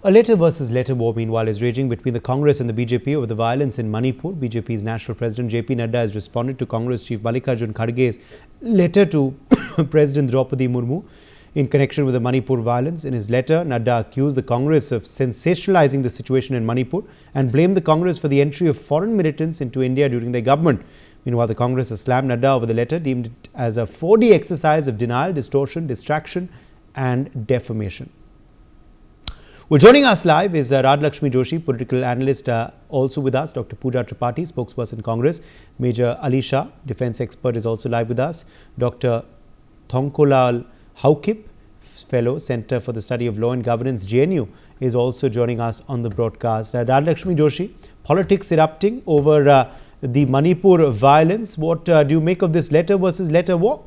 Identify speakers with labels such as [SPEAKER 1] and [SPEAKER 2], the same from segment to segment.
[SPEAKER 1] A letter versus letter war, meanwhile, is raging between the Congress and the BJP over the violence in Manipur. BJP's National President Nadda has responded to Congress Chief Mallikarjun Kharge's letter to President Droupadi Murmu in connection with the Manipur violence. In his letter, Nadda accused the Congress of sensationalizing the situation in Manipur and blamed the Congress for the entry of foreign militants into India during their government. Meanwhile, the Congress has slammed Nadda over the letter, deemed it as a 4D exercise of denial, distortion, distraction and defamation. Well, joining us live is Radhalakshmi Joshi, political analyst, also with us. Dr. Pooja Tripathi, spokesperson Congress. Major Ali Shah, defence expert, is also live with us. Dr. Thongkolal Haukip, fellow, Centre for the Study of Law and Governance, JNU, is also joining us on the broadcast. Radhalakshmi Joshi, politics erupting over the Manipur violence. What do you make of this letter versus letter war?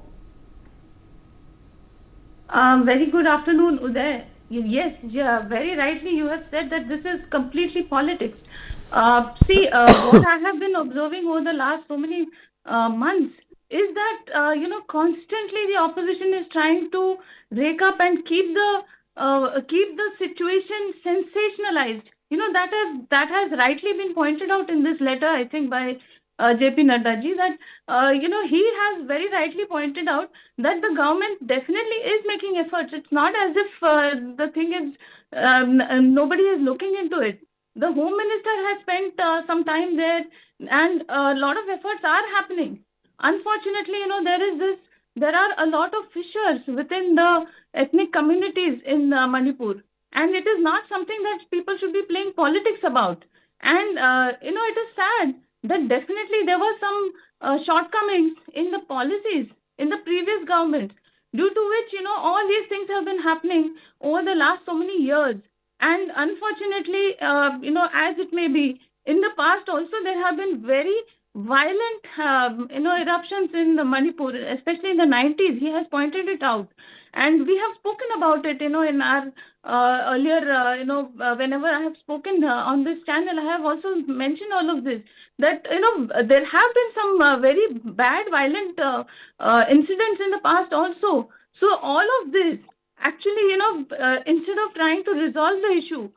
[SPEAKER 2] Very good afternoon, Uday. Yes, very rightly you have said that this is completely politics. What I have been observing over the last so many months is that constantly the opposition is trying to rake up and keep the situation sensationalized. That has rightly been pointed out in this letter, I think, by JP Nadda ji, that he has very rightly pointed out that the government definitely is making efforts. It's not as if the thing is nobody is looking into it. The Home Minister has spent some time there, and a lot of efforts are happening. Unfortunately, there are a lot of fissures within the ethnic communities in Manipur, and it is not something that people should be playing politics about. And it is sad that definitely there were some shortcomings in the policies in the previous governments, due to which all these things have been happening over the last so many years. And unfortunately, as it may be, in the past also there have been very violent eruptions in the Manipur, especially in the 90s. He has pointed it out, and we have spoken about it in our earlier whenever I have spoken on this channel, I have also mentioned all of this, that there have been some very bad violent incidents in the past also. So all of this actually instead of trying to resolve the issue,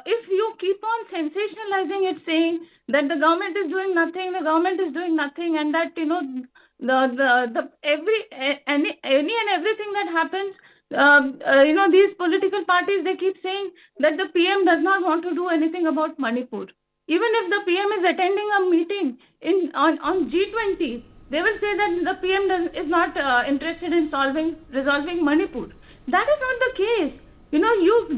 [SPEAKER 2] if you keep on sensationalizing it, saying that the government is doing nothing, and that any and everything that happens, these political parties, they keep saying that the PM does not want to do anything about Manipur. Even if the PM is attending a meeting on G20, they will say that the PM is not interested in resolving Manipur. That is not the case. You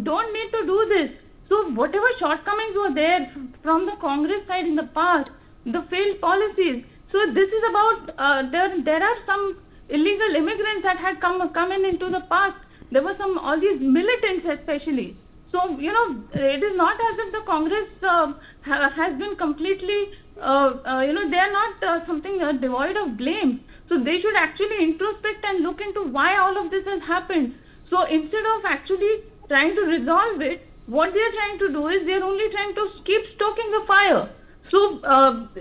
[SPEAKER 2] don't need to do this. So whatever shortcomings were there from the Congress side in the past, the failed policies. So this is about there are some illegal immigrants that had come in into the past. There were all these militants especially. So it is not as if the Congress has been completely they are not something devoid of blame. So they should actually introspect and look into why all of this has happened. So instead of actually trying to resolve it, what they are trying to do is they are only trying to keep stoking the fire. So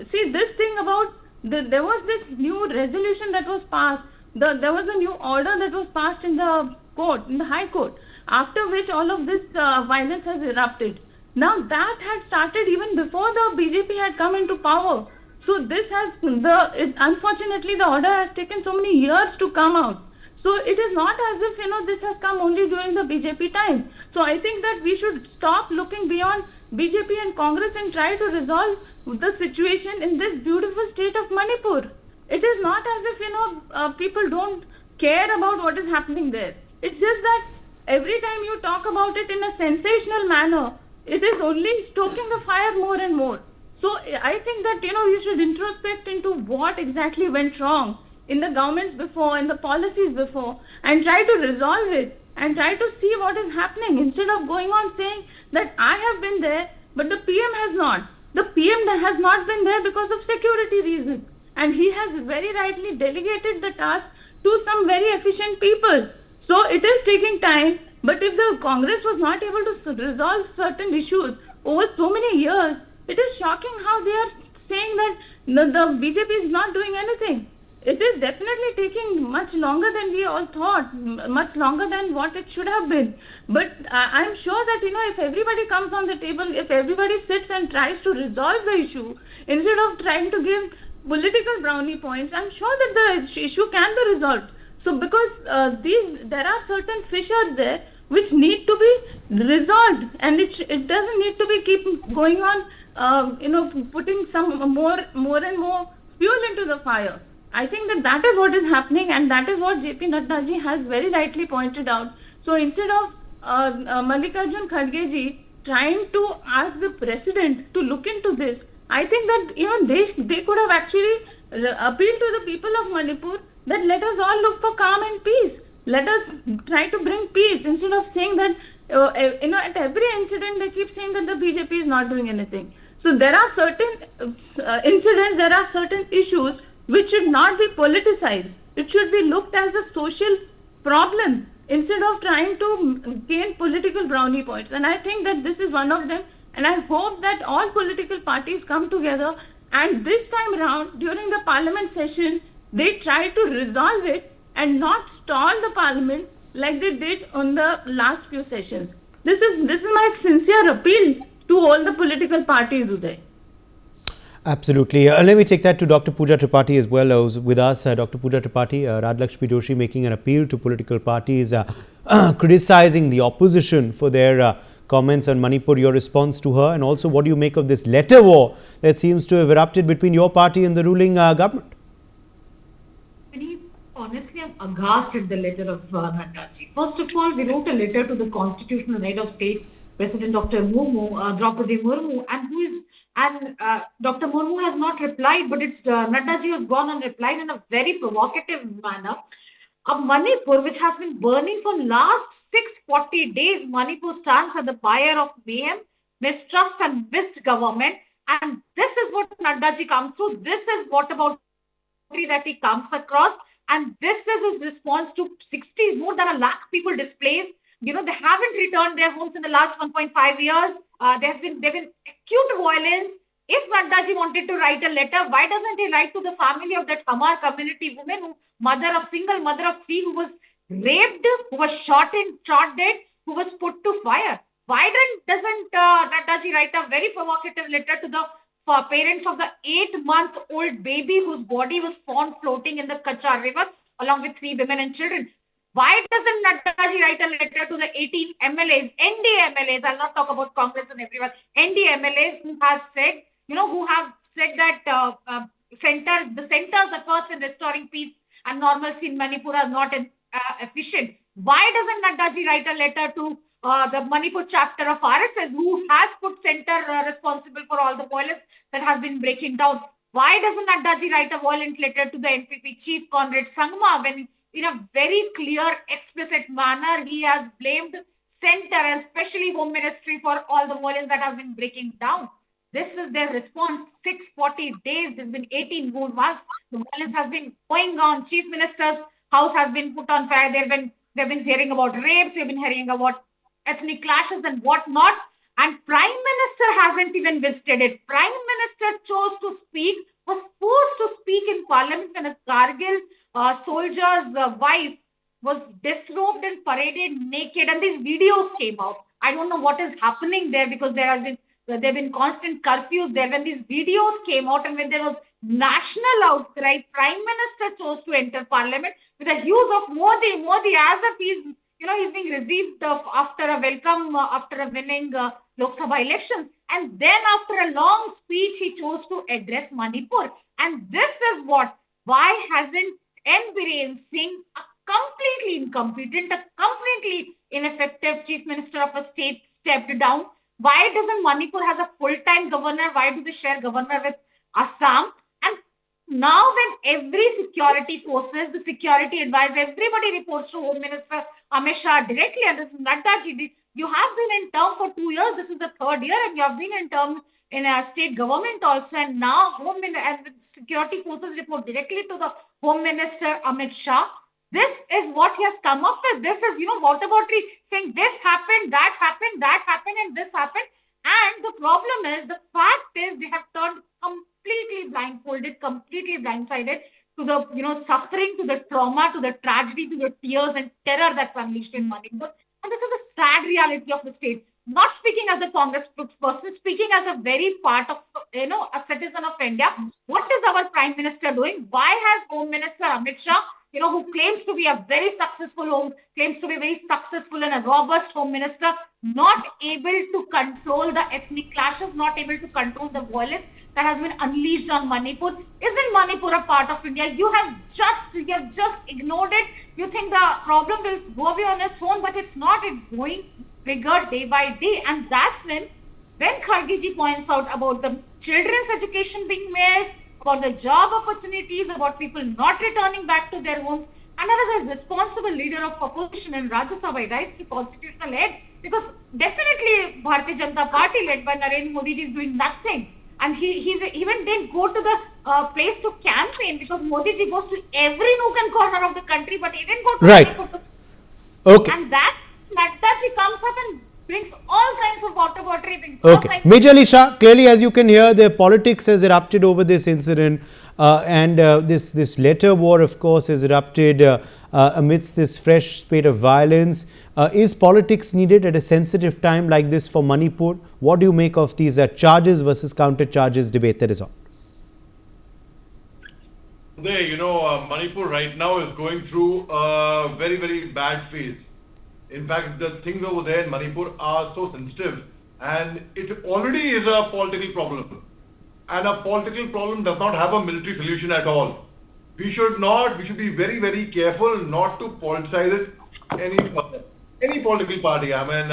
[SPEAKER 2] see, this thing about there was this new resolution that was passed. There was a new order that was passed in the court, in the High Court, after which all of this violence has erupted. Now that had started even before the BJP had come into power. So this has unfortunately the order has taken so many years to come out. So it is not as if this has come only during the BJP time. So I think that we should stop looking beyond BJP and Congress and try to resolve the situation in this beautiful state of Manipur. It is not as if people don't care about what is happening there. It's just that every time you talk about it in a sensational manner, it is only stoking the fire more and more. So I think that you should introspect into what exactly went wrong in the governments before, in the policies before, and try to resolve it and try to see what is happening, instead of going on saying that I have been there but the PM has not. The PM has not been there because of security reasons, and he has very rightly delegated the task to some very efficient people. So it is taking time, but if the Congress was not able to resolve certain issues over so many years, it is shocking how they are saying that the BJP is not doing anything. it is definitely taking much longer than we all thought, much longer than what it should have been. But I'm sure that, if everybody comes on the table, if everybody sits and tries to resolve the issue, instead of trying to give political brownie points, I'm sure that the issue can be resolved. So because there are certain fissures there which need to be resolved, and it doesn't need to be keep going on, putting some more and more fuel into the fire. I think that is what is happening, and that is what JP Nadda ji has very rightly pointed out. So instead of Mallikarjun Kharge ji trying to ask the president to look into this, I think that they could have actually appealed to the people of Manipur that let us all look for calm and peace. Let us try to bring peace, instead of saying that at every incident they keep saying that the BJP is not doing anything. So there are certain incidents, there are certain issues which should not be politicized. It should be looked as a social problem instead of trying to gain political brownie points. And I think that this is one of them. And I hope that all political parties come together, and this time around during the parliament session, they try to resolve it and not stall the parliament like they did on the last few sessions. This is my sincere appeal to all the political parties, Uday.
[SPEAKER 1] Absolutely. Let me take that to Dr. Pooja Tripathi as well, who's with us. Dr. Pooja Tripathi, Radhakshmi Joshi making an appeal to political parties, criticizing the opposition for their comments on Manipur. Your response to her, and also what do you make of this letter war that seems to have erupted between your party and the ruling government?
[SPEAKER 3] Honestly, I'm aghast at the letter of Nadda ji. First of all, we wrote a letter to the Constitutional Head of State, President Dr. Droupadi Murmu, and Dr. Murmu has not replied, but it's Nadda ji has gone and replied in a very provocative manner. Manipur, which has been burning for last 640 days, Manipur stands at the fire of mayhem, mistrust and misgovernment. And this is what Nadda ji comes through. This is what about that he comes across. And this is his response to more than 1 lakh people displaced. They haven't returned their homes in the last 1.5 years. There's been acute violence. If Nadda ji wanted to write a letter, why doesn't he write to the family of that Hamar community woman, single mother of 3, who was raped, who was shot dead, who was put to fire? Why doesn't Nadda ji write a very provocative letter to the parents of the 8-month-old baby whose body was found floating in the Kachar River along with 3 women and children? Why doesn't Nadda ji write a letter to the 18 MLAs, ND MLAs? I'll not talk about Congress and everyone. ND MLAs who have said that the center's efforts in restoring peace and normalcy in Manipur are not efficient. Why doesn't Nadda ji write a letter to the Manipur chapter of RSS, who has put center responsible for all the violence that has been breaking down? Why doesn't Nadda ji write a violent letter to the NPP chief, Comrade Sangma, when in a very clear, explicit manner, he has blamed center and especially Home Ministry for all the violence that has been breaking down? This is their response. 640 days. There's been 18 whole months. The violence has been going on. Chief Minister's house has been put on fire. They've been hearing about rapes. We've been hearing about ethnic clashes and whatnot. And Prime Minister hasn't even visited it. Prime Minister chose to speak, was forced to speak in Parliament when a Kargil soldier's wife was disrobed and paraded naked. And these videos came out. I don't know what is happening there, because there have been constant curfews there. When these videos came out and when there was national outcry, Prime Minister chose to enter Parliament with the hues of Modi, as if he's being received after a welcome, after a winning Lok Sabha elections. And then after a long speech, he chose to address Manipur. And this is why hasn't N. Biren Singh, a completely incompetent, a completely ineffective Chief Minister of a state, stepped down? Why doesn't Manipur has a full-time governor? Why do they share governor with Assam? And now when every security forces, the security advisor, everybody reports to Home Minister Amit Shah directly, and this is Nadda ji. You have been in term for 2 years. This is the 3rd year, and you have been in term in a state government also. And now security forces report directly to the Home Minister Amit Shah. This is what he has come up with. This is, what about saying this happened, that happened, and this happened. And the problem is, the fact is, they have turned completely blindfolded, completely blindsided. to the suffering, to the trauma, to the tragedy, to the tears and terror that's unleashed in Manipur. And this is a sad reality of the state. Not speaking as a Congress spokesperson, speaking as a very part of a citizen of India. What is our Prime Minister doing? Why has Home Minister Amit Shah, who claims to be a very successful and a robust Home Minister, not able to control the ethnic clashes, not able to control the violence that has been unleashed on Manipur? Isn't Manipur a part of India? You have just ignored it. You think the problem will go away on its own, but it's not. It's going bigger day by day, and that's when Kharge ji points out about the children's education being missed, about the job opportunities, about people not returning back to their homes. And as a responsible leader of opposition in Rajya Sabha, he writes to constitutional head, because definitely Bharatiya Janata Party led by Narendra Modi ji is doing nothing. And he even didn't go to the place to campaign, because Modi ji goes to every nook and corner of the country, but he didn't go to
[SPEAKER 1] Right.
[SPEAKER 3] Manipur.
[SPEAKER 1] Okay.
[SPEAKER 3] And that Nadda ji comes up and brings all kinds of water brings all
[SPEAKER 1] Okay.
[SPEAKER 3] kinds
[SPEAKER 1] Major Ali Shah, clearly as you can hear, the politics has erupted over this incident, and this letter war, of course, has erupted amidst this fresh spate of violence. Is politics needed at a sensitive time like this for Manipur? What do you make of these charges versus counter charges debate that is on?
[SPEAKER 4] Manipur right now is going through a very, very bad phase. In fact, the things over there in Manipur are so sensitive, and it already is a political problem. And a political problem does not have a military solution at all. We should be very, very careful not to politicize it any political party. I mean,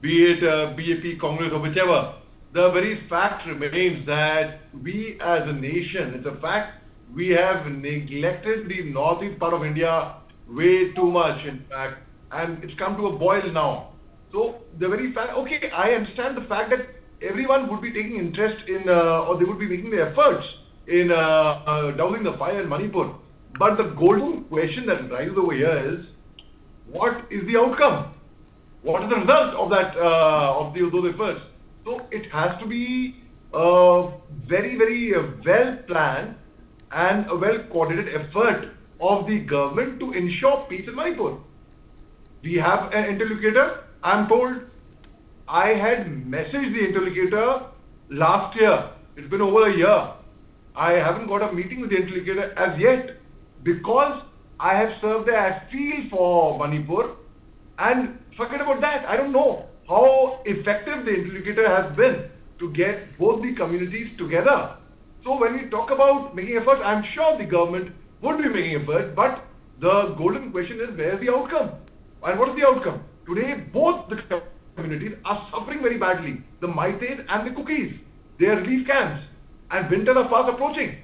[SPEAKER 4] be it BJP, Congress or whichever. The very fact remains that we as a nation, it's a fact, we have neglected the northeast part of India way too much, in fact, and it's come to a boil now. So the very fact, okay, I understand the fact that everyone would be taking interest in, or they would be making the efforts in dousing the fire in Manipur. But the golden question that rises over here is, what is the outcome? What is the result of that, of those efforts? So it has to be a very, very well planned and a well coordinated effort of the government to ensure peace in Manipur. We have an interlocutor. I'm told I had messaged the interlocutor last year. It's been over a year. I haven't got a meeting with the interlocutor as yet, because I have served as field for Manipur, and forget about that. I don't know how effective the interlocutor has been to get both the communities together. So when we talk about making efforts, I'm sure the government would be making effort, but the golden question is, where is the outcome? And what is the outcome? Today, both the communities are suffering very badly. The Maites and the Cookies, their relief camps, and winters are fast approaching.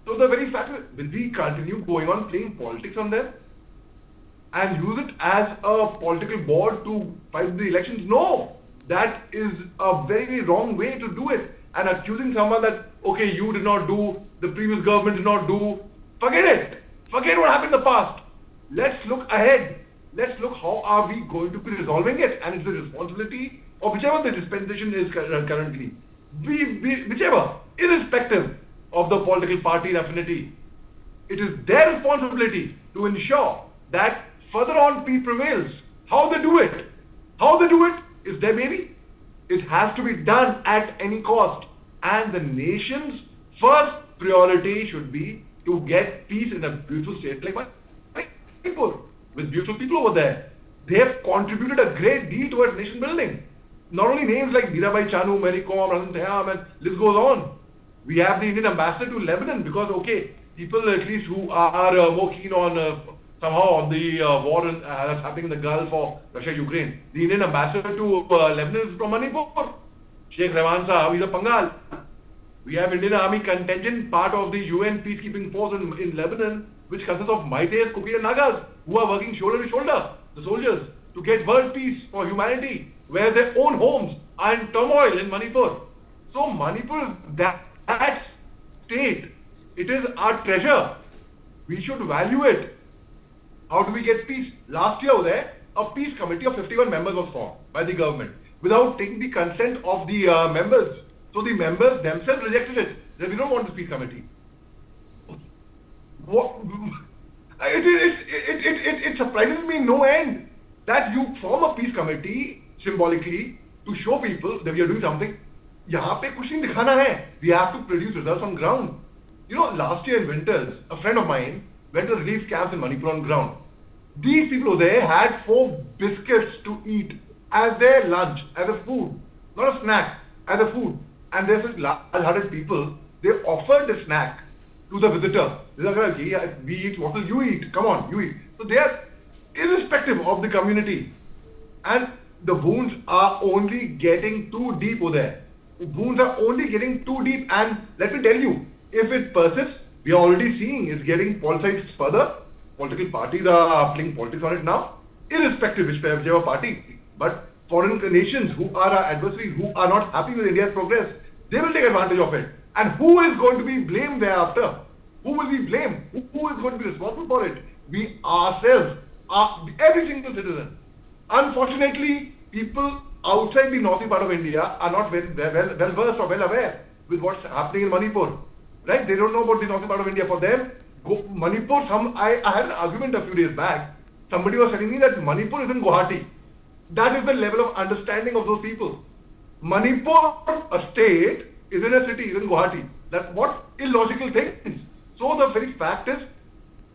[SPEAKER 4] So the very fact is, will we continue going on playing politics on them and use it as a political board to fight the elections? No, that is a very, very wrong way to do it. And accusing someone that, okay, you did not do, the previous government did not do, forget it. Forget what happened in the past. Let's look ahead. Let's look how are we going to be resolving it. And it's the responsibility of whichever the dispensation is currently. Whichever, irrespective of the political party and affinity, it is their responsibility to ensure that further on peace prevails. How they do it is their baby. It has to be done at any cost. And the nation's first priority should be to get peace in a beautiful state like Manipur, with beautiful people over there. They have contributed a great deal towards nation building. Not only names like Mirabai Chanu, Mary Kom, Razan Tayam, and list goes on. We have the Indian ambassador to Lebanon, because, okay, people at least who are more keen on somehow on the war that's happening in the Gulf or Russia-Ukraine. The Indian ambassador to Lebanon is from Manipur. Sheikh Rahman Sahab, he's a Pangal. We have Indian Army contingent, part of the UN peacekeeping force in Lebanon, which consists of Maites, Kuki and Nagas, who are working shoulder to shoulder, the soldiers, to get world peace for humanity, where their own homes are in turmoil in Manipur. So Manipur is that state. It is our treasure. We should value it. How do we get peace? Last year over there, a peace committee of 51 members was formed by the government without taking the consent of the members. So the members themselves rejected it. They said, we don't want this peace committee. What, it surprises me no end that you form a peace committee symbolically to show people that we are doing something. यहाँ पे कुछ नहीं दिखाना है. We have to produce results on ground. You know, last year in winters, a friend of mine went to relief camps in Manipur on ground. These people over there had 4 biscuits to eat as their lunch, as a food, not a snack, as a food. And there's such large-hearted people, they offered the snack to the visitor. They're like, yeah, if we eat, what will you eat? Come on, you eat. So they are irrespective of the community. And the wounds are only getting too deep over there. Wounds are only getting too deep. And let me tell you, if it persists, we are already seeing it's getting politicized further. Political parties are playing politics on it now, irrespective of whichever party. But foreign nations who are our adversaries, who are not happy with India's progress, they will take advantage of it. And who is going to be blamed thereafter? Who will be blamed? Who is going to be responsible for it? We ourselves, every single citizen. Unfortunately, people outside the northeast part of India are not well versed or well aware with what's happening in Manipur. Right? They don't know about the northern part of India. For them, Manipur, I had an argument a few days back. Somebody was telling me that Manipur is in Guwahati. That is the level of understanding of those people. Manipur, a state, is in a city, is in Guwahati. That what illogical things. So the very fact is,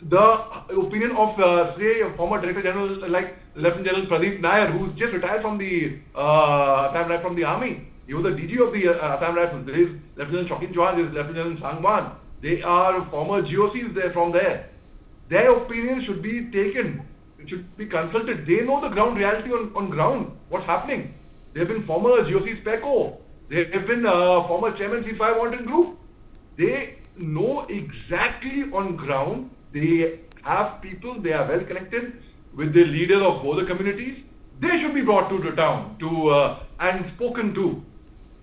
[SPEAKER 4] the opinion of, say, a former Director General like Lieutenant General Pradeep Nair, who just retired from the Assam Rifles from the army. He was the DG of the Assam Rifles. There is Lieutenant Shokin Chauhan, there is Lieutenant Sangwan. They are former GOCs there from there. Their opinions should be taken. It should be consulted. They know the ground reality on ground. What's happening? They have been former GOCs PECO. They have been former chairman C5 Wanted Group. They know exactly on ground. They have people, they are well connected with the leaders of both the communities. They should be brought to the town and spoken to.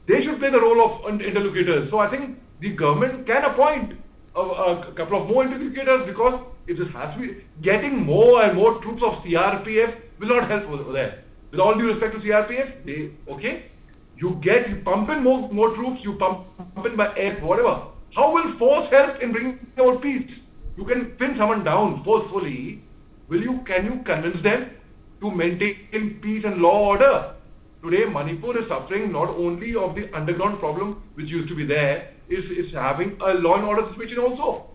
[SPEAKER 4] They should play the role of interlocutors. So I think the government can appoint a couple of more interlocutors, because if this has to be, getting more and more troops of CRPF will not help over there. With all due respect to CRPF, you pump in more troops, you pump in by air, whatever. How will force help in bringing about peace? You can pin someone down forcefully. Can you convince them to maintain peace and law order? Today, Manipur is suffering not only of the underground problem which used to be there, it's having a law and order situation also.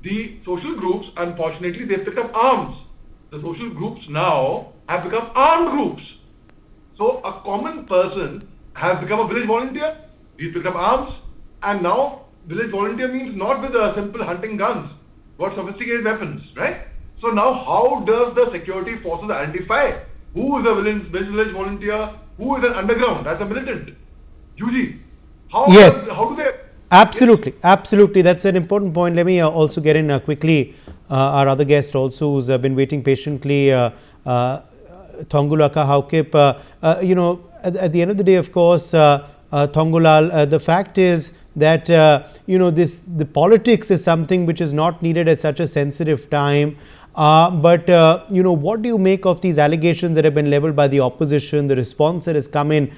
[SPEAKER 4] The social groups, unfortunately, they've picked up arms. The social groups now have become armed groups. So a common person has become a village volunteer. He's picked up arms, and now village volunteer means not with simple hunting guns, but sophisticated weapons, right? So now how does the security forces identify who is a village volunteer, who is an underground, that's a militant? UG, how do they...
[SPEAKER 1] Absolutely, absolutely. That's an important point. Let me also get in quickly. Our other guest also, who's been waiting patiently, Thongulaka Haukip. At the end of the day, of course, Thongulal, the fact is that the politics is something which is not needed at such a sensitive time. But what do you make of these allegations that have been leveled by the opposition, the response that has come in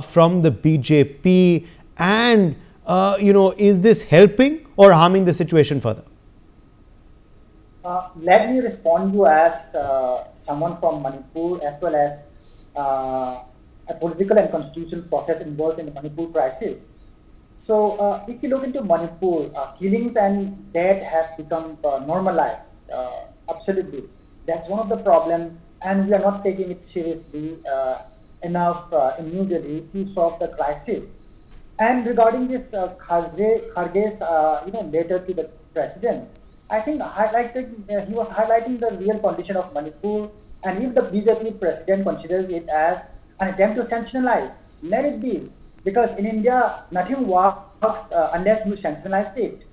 [SPEAKER 1] from the BJP, and is this helping or harming the situation further?
[SPEAKER 5] Let me respond to you as someone from Manipur, as well as a political and constitutional process involved in the Manipur crisis. So if you look into Manipur, killings and death has become normalized. Absolutely. That's one of the problems, and we are not taking it seriously enough in New Delhi to solve the crisis. And regarding this Kharge's letter to the president, I think he was highlighting the real condition of Manipur, and if the BJP president considers it as an attempt to sensationalize, let it be, because in India nothing works unless you sensationalize it.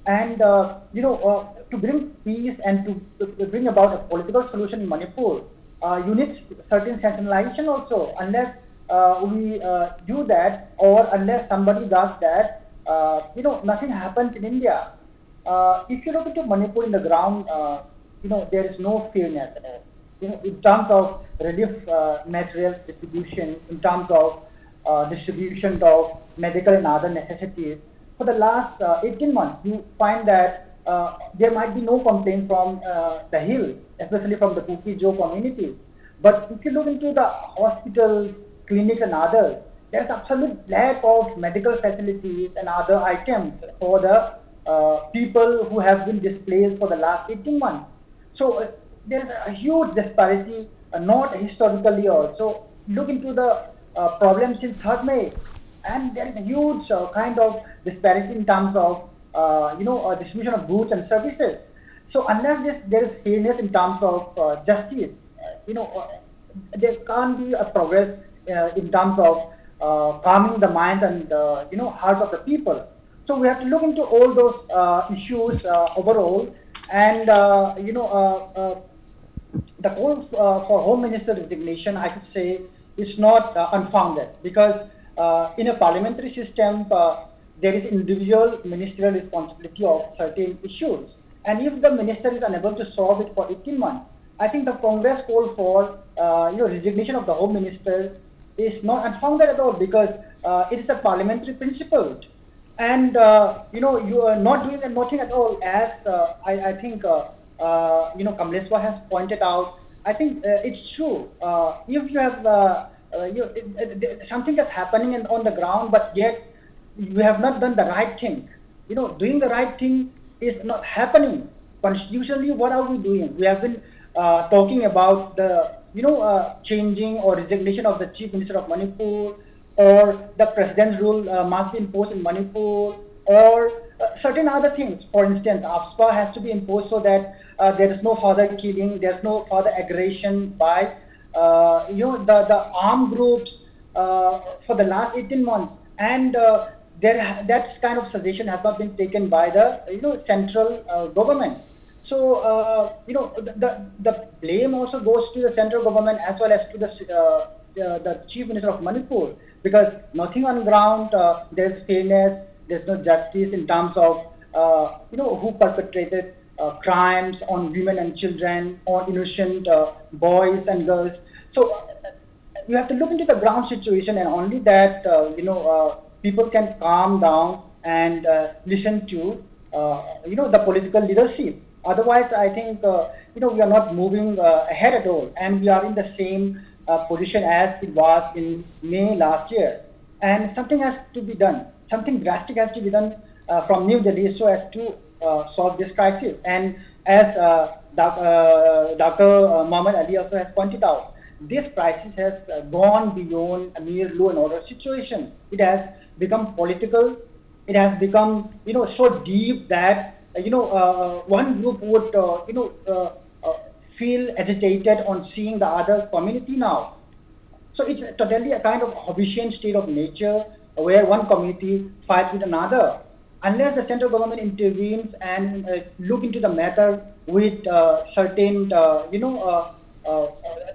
[SPEAKER 5] And to bring peace and to bring about a political solution in Manipur, you need certain sensationalization also. Unless we do that, or unless somebody does that, nothing happens in India. If you look into Manipur in the ground, there is no fairness at all. In terms of relief materials distribution, in terms of distribution of medical and other necessities, for the last 18 months, you find that there might be no complaint from the hills, especially from the Kuki-Jo communities. But if you look into the hospitals, clinics and others, there's absolute lack of medical facilities and other items for the people who have been displaced for the last 18 months. So there's a huge disparity, not historically also. Look into the problem since 3rd May, and there is a huge kind of disparity in terms of distribution of goods and services. So unless there is fairness in terms of justice, there can't be a progress in terms of calming the minds and hearts of the people. So we have to look into all those issues overall, and the call for Home Minister resignation, I could say, is not unfounded, because in a parliamentary system, there is individual ministerial responsibility of certain issues. And if the minister is unable to solve it for 18 months, I think the Congress call for resignation of the Home Minister is not unfounded at all, because it is a parliamentary principle. And you are not doing nothing at all, as I think Kamleswar has pointed out. I think it's true. If you have something that's happening on the ground, but yet you have not done the right thing. Doing the right thing is not happening. Constitutionally, what are we doing? We have been talking about the changing or resignation of the Chief Minister of Manipur, or the President's rule must be imposed in Manipur, or certain other things. For instance, AFSPA has to be imposed so that there is no further killing, there's no further aggression by the armed groups for the last 18 months. And that kind of suggestion has not been taken by the central government. So the blame also goes to the central government as well as to the Chief Minister of Manipur, because nothing on ground, there's fairness, there's no justice in terms of who perpetrated crimes on women and children, on innocent boys and girls. So you have to look into the ground situation, and only that people can calm down and listen to the political leadership. Otherwise, I think we are not moving ahead at all, and we are in the same position as it was in May last year. And something has to be done. Something drastic has to be done from New Delhi so as to solve this crisis. And as Dr. Muhammad Ali also has pointed out, this crisis has gone beyond a mere law and order situation. It has become political. It has become so deep that one group would feel agitated on seeing the other community now. So it's totally a kind of Hobbesian state of nature where one community fights with another. Unless the central government intervenes and look into the matter with certain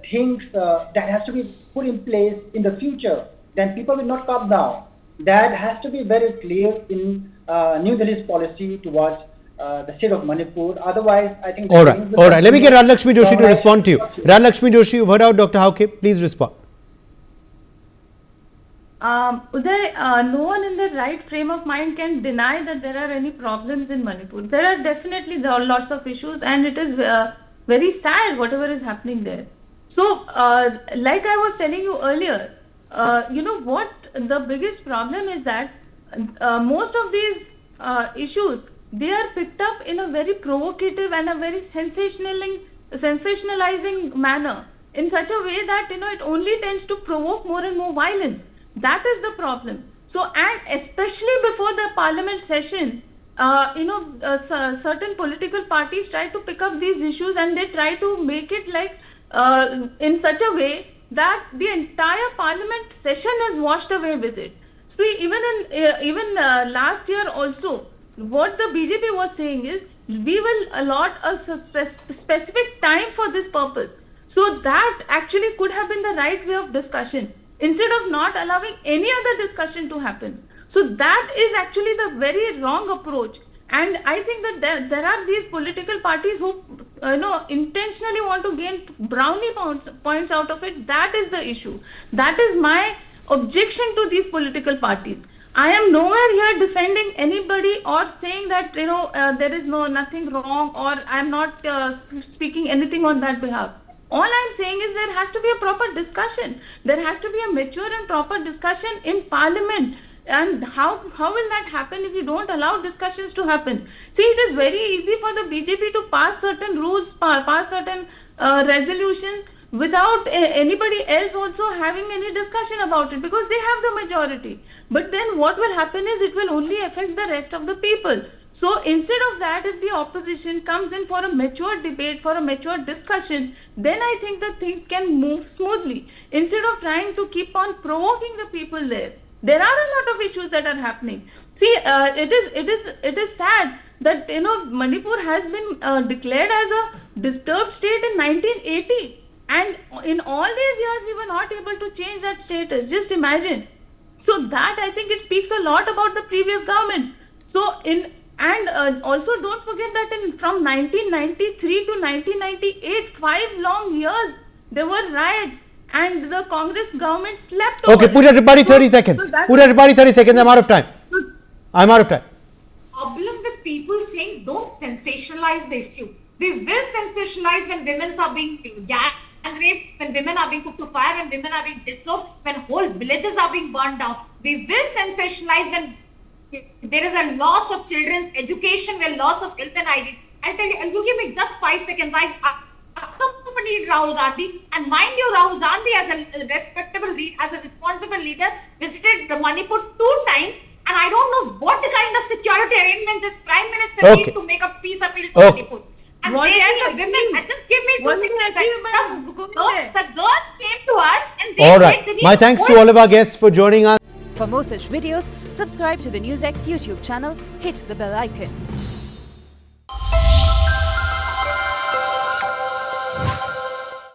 [SPEAKER 5] things that has to be put in place in the future, then people will not calm down. That has to be very clear in New Delhi's policy towards the state of Manipur. Otherwise, I think...
[SPEAKER 1] All right. Let me get Radhakshmi Joshi to respond to you. Radhakshmi Joshi, you've heard out Dr. Hauke. Please respond.
[SPEAKER 2] Uday, no one in the right frame of mind can deny that there are any problems in Manipur. There are lots of issues, and it is very sad whatever is happening there. So, like I was telling you earlier, what the biggest problem is that most of these issues, they are picked up in a very provocative and a very sensationalizing manner, in such a way that it only tends to provoke more and more violence. That is the problem. So, and especially before the parliament session, certain political parties try to pick up these issues, and they try to make it like in such a way that the entire parliament session is washed away with it. See, even last year also, what the BJP was saying is, we will allot a specific time for this purpose. So that actually could have been the right way of discussion, instead of not allowing any other discussion to happen. So that is actually the very wrong approach. And I think that there are these political parties who intentionally want to gain brownie points out of it. That is the issue. That is my objection to these political parties. I am nowhere here defending anybody or saying that there is nothing wrong, or I am not speaking anything on that behalf. All I am saying is there has to be a proper discussion. There has to be a mature and proper discussion in Parliament. And how will that happen if you don't allow discussions to happen? See, it is very easy for the BJP to pass certain rules, pass certain resolutions without anybody else also having any discussion about it, because they have the majority. But then what will happen is it will only affect the rest of the people. So instead of that, if the opposition comes in for a mature debate, for a mature discussion, then I think that things can move smoothly, instead of trying to keep on provoking the people there. There are a lot of issues that are happening. See, it is sad that Manipur has been declared as a disturbed state in 1980, and in all these years we were not able to change that status. Just imagine. So that, I think, it speaks a lot about the previous governments. So also don't forget that from 1993 to 1998, 5 long years, there were riots. And the Congress government slept over.
[SPEAKER 1] Okay, put everybody 30 seconds. Put everybody 30 seconds. I'm out of time.
[SPEAKER 3] Problem with people saying don't sensationalize the issue. We will sensationalize when women are being gang raped, when women are being put to fire, when women are being disowned, when whole villages are being burned down. We will sensationalize when there is a loss of children's education, where loss of health and hygiene. I'll tell you, and you give me just 5 seconds. I accompanied Rahul Gandhi, and mind you, Rahul Gandhi, as a respectable leader, as a responsible leader, visited Manipur 2 times, and I don't know what kind of security arrangements this Prime Minister need to make a peace appeal to Manipur. And they had the women, just give me 2 seconds. The girl came to us and they
[SPEAKER 1] Alright, my thanks to all of our guests for joining us.
[SPEAKER 6] For more such videos, subscribe to the Newsx YouTube channel, hit the bell icon.